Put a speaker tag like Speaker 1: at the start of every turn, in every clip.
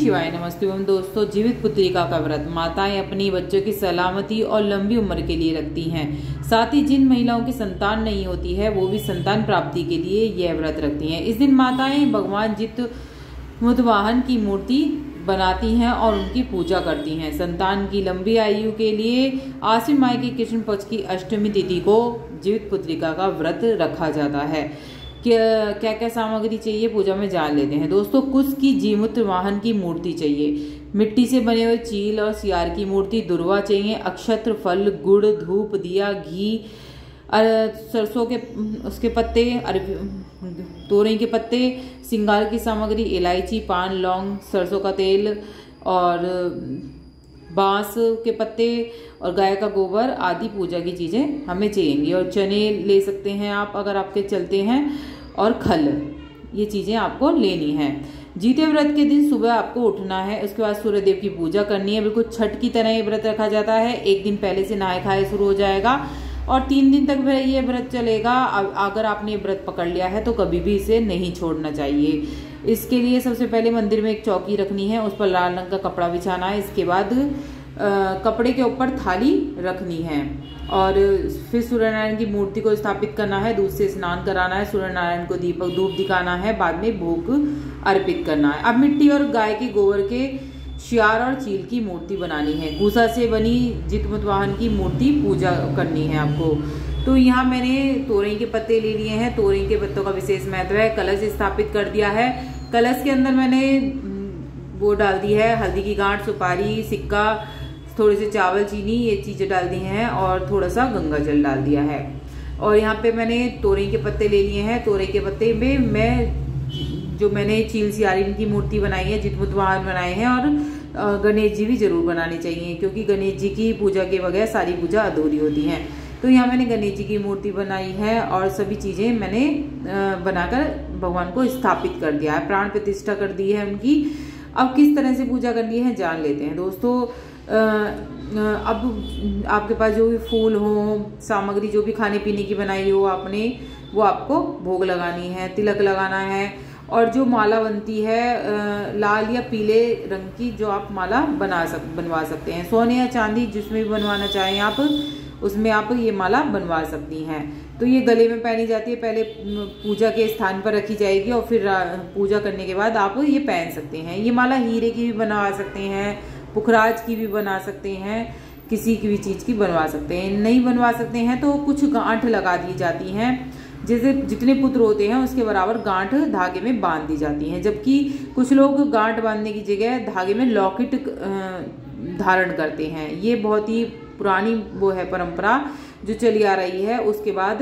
Speaker 1: शिवाय नमस्ते एवं दोस्तों, जीवित पुत्रिका का व्रत माताएं अपनी बच्चों की सलामती और लंबी उम्र के लिए रखती हैं। साथ ही जिन महिलाओं की संतान नहीं होती है वो भी संतान प्राप्ति के लिए यह व्रत रखती हैं। इस दिन माताएं भगवान जितमुतवाहन की मूर्ति बनाती हैं और उनकी पूजा करती हैं। संतान की लंबी आयु के लिए आश्विन माह की कृष्ण पक्ष की अष्टमी तिथि को जीवित पुत्रिका का व्रत रखा जाता है। क्या क्या सामग्री चाहिए पूजा में जान लेते हैं। दोस्तों, कुश की जीवित वाहन की मूर्ति चाहिए, मिट्टी से बने हुए चील और सियार की मूर्ति, दुर्वा चाहिए, अक्षत्र, फल, गुड़, धूप, दिया, घी, सरसों के उसके पत्ते, तोरई के पत्ते, सिंगार की सामग्री, इलायची, पान, लौंग, सरसों का तेल और बांस के पत्ते और गाय का गोबर आदि पूजा की चीजें हमें चाहिए। और चने ले सकते हैं आप अगर आपके चलते हैं, और खल, ये चीजें आपको लेनी है। जीते व्रत के दिन सुबह आपको उठना है, उसके बाद सूर्यदेव की पूजा करनी है। बिल्कुल छठ की तरह ये व्रत रखा जाता है। एक दिन पहले से नहाए खाए शुरू हो जाएगा और 3 दिन तक ये व्रत चलेगा। अगर आपने व्रत पकड़ लिया है तो कभी भी इसे नहीं छोड़ना चाहिए। इसके लिए सबसे पहले मंदिर में एक चौकी रखनी है, उस पर लाल रंग का कपड़ा बिछाना है। इसके बाद कपड़े के ऊपर थाली रखनी है और फिर सूर्यनारायण की मूर्ति को स्थापित करना है, दूध से स्नान कराना है, सूर्यनारायण को दीपक धूप दिखाना है, बाद में भोग अर्पित करना है। अब मिट्टी और गाय के गोबर के सियार और चील की मूर्ति बनानी है। भूसा से बनी जितमुतवाहन की मूर्ति पूजा करनी है आपको। तो यहाँ मैंने तोरई के पत्ते ले लिए हैं। तोरई के पत्तों का विशेष महत्व है। कलश स्थापित कर दिया है। कलश के अंदर मैंने वो डाल दी है हल्दी की गांठ, सुपारी, सिक्का, थोड़े से चावल, चीनी, ये चीजें डाल दी हैं और थोड़ा सा गंगा जल डाल दिया है। और यहाँ पे मैंने तोरई के पत्ते ले लिए हैं। तोरई के पत्ते में मैंने चील सियारी की मूर्ति बनाई है, जितमुतवाहन बनाए हैं। और गणेश जी भी जरूर बनाने चाहिए क्योंकि गणेश जी की पूजा के बगैर सारी पूजा अधूरी होती है। तो यहाँ मैंने गणेश जी की मूर्ति बनाई है और सभी चीजें मैंने बनाकर भगवान को स्थापित कर दिया है, प्राण प्रतिष्ठा कर दी है उनकी। अब किस तरह से पूजा करनी है जान लेते हैं। दोस्तों, अब आपके पास जो भी फूल हो, सामग्री जो भी खाने पीने की बनाई हो आपने, वो आपको भोग लगानी है, तिलक लगाना है। और जो माला बनती है लाल या पीले रंग की, जो आप माला बनवा सकते हैं, सोने या चांदी जिसमें भी बनवाना चाहें आप, उसमें आप ये माला बनवा सकती हैं। तो ये गले में पहनी जाती है, पहले पूजा के स्थान पर रखी जाएगी और फिर पूजा करने के बाद आप ये पहन सकते हैं। ये माला हीरे की भी बनवा सकते हैं, पुखराज की भी बना सकते हैं, किसी की भी चीज की बनवा सकते हैं। नहीं बनवा सकते हैं तो कुछ गांठ लगा दी जाती हैं, जैसे जितने पुत्र होते हैं उसके बराबर गांठ धागे में बांध दी जाती हैं। जबकि कुछ लोग गांठ बांधने की जगह धागे में लॉकेट धारण करते हैं। ये बहुत ही पुरानी वो है परंपरा जो चली आ रही है। उसके बाद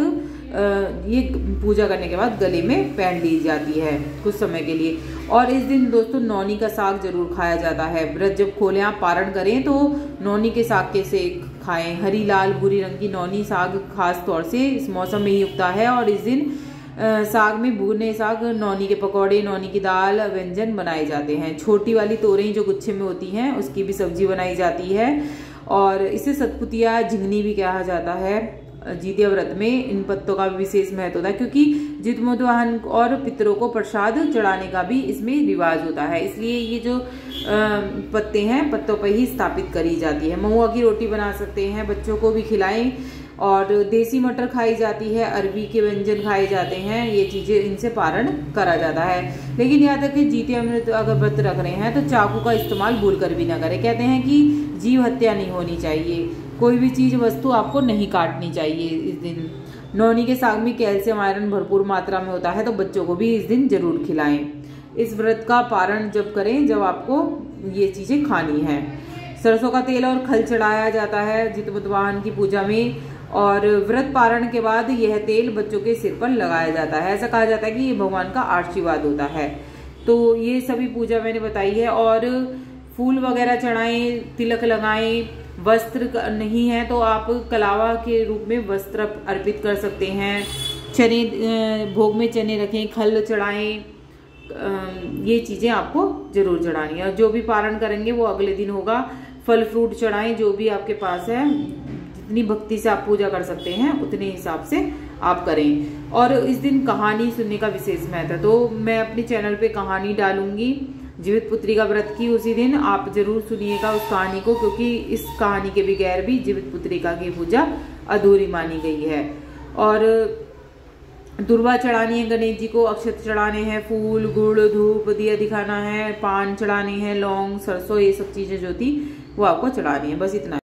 Speaker 1: ये पूजा करने के बाद गले में पहन ली जाती है कुछ समय के लिए। और इस दिन दोस्तों नौनी का साग जरूर खाया जाता है। व्रत जब खोलें आप पारण करें तो नौनी के साग के से खाएं। हरी लाल भूरी रंग की नौनी साग खास तौर से इस मौसम में ही उगता है। और इस दिन साग में भुने साग, नौनी के पकौड़े, नौनी की दाल, व्यंजन बनाए जाते हैं। छोटी वाली तोरई जो गुच्छे में होती हैं उसकी भी सब्जी बनाई जाती है और इसे सतपुतिया, झिंगनी भी कहा जाता है। जीते व्रत में इन पत्तों का भी विशेष महत्व होता है क्योंकि जितमुतवाहन और पितरों को प्रसाद चढ़ाने का भी इसमें रिवाज होता है। इसलिए ये जो पत्ते हैं पत्तों पर ही स्थापित करी जाती है। महुआ की रोटी बना सकते हैं, बच्चों को भी खिलाएं। और देसी मटर खाई जाती है, अरबी के व्यंजन खाए जाते हैं। ये चीजें इनसे पारण करा जाता है। लेकिन यहाँ तक कि जीते अमृत अगर व्रत रख रहे हैं तो चाकू का इस्तेमाल भूल कर भी ना करें। कहते हैं कि जीव हत्या नहीं होनी चाहिए, कोई भी चीज वस्तु आपको नहीं काटनी चाहिए इस दिन। नौनी के साग में कैल्शियम आयरन भरपूर मात्रा में होता है तो बच्चों को भी इस दिन जरूर खिलाएं। इस व्रत का पारण जब करें जब आपको ये चीजें खानी है। सरसों का तेल और खल चढ़ाया जाता है जितमुतवाहन की पूजा में। और व्रत पारण के बाद यह तेल बच्चों के सिर पर लगाया जाता है। ऐसा कहा जाता है कि ये भगवान का आशीर्वाद होता है। तो ये सभी पूजा मैंने बताई है। और फूल वगैरह चढ़ाएं, तिलक लगाएं। वस्त्र नहीं है तो आप कलावा के रूप में वस्त्र अर्पित कर सकते हैं। चने, भोग में चने रखें, खल चढ़ाएं। ये चीजें आपको जरूर चढ़ानी है। और जो भी पारण करेंगे वो अगले दिन होगा। फल फ्रूट चढ़ाएं, जो भी आपके पास है, जितनी भक्ति से आप पूजा कर सकते हैं उतने हिसाब से आप करें। और इस दिन कहानी सुनने का विशेष महत्व है, तो मैं अपने चैनल पे कहानी डालूंगी जीवित पुत्री का व्रत की उसी दिन आप जरूर सुनिएगा उस कहानी को, क्योंकि इस कहानी के बगैर भी जीवित पुत्रिका की पूजा अधूरी मानी गई है। और दुर्वा चढ़ानी है गणेश जी को, अक्षत चढ़ाने हैं, फूल गुड़ धूप दिया दिखाना है, पान चढ़ाने हैं, लौंग सरसों ये सब चीजें जो थी वो आपको चढ़ानी है। बस इतना।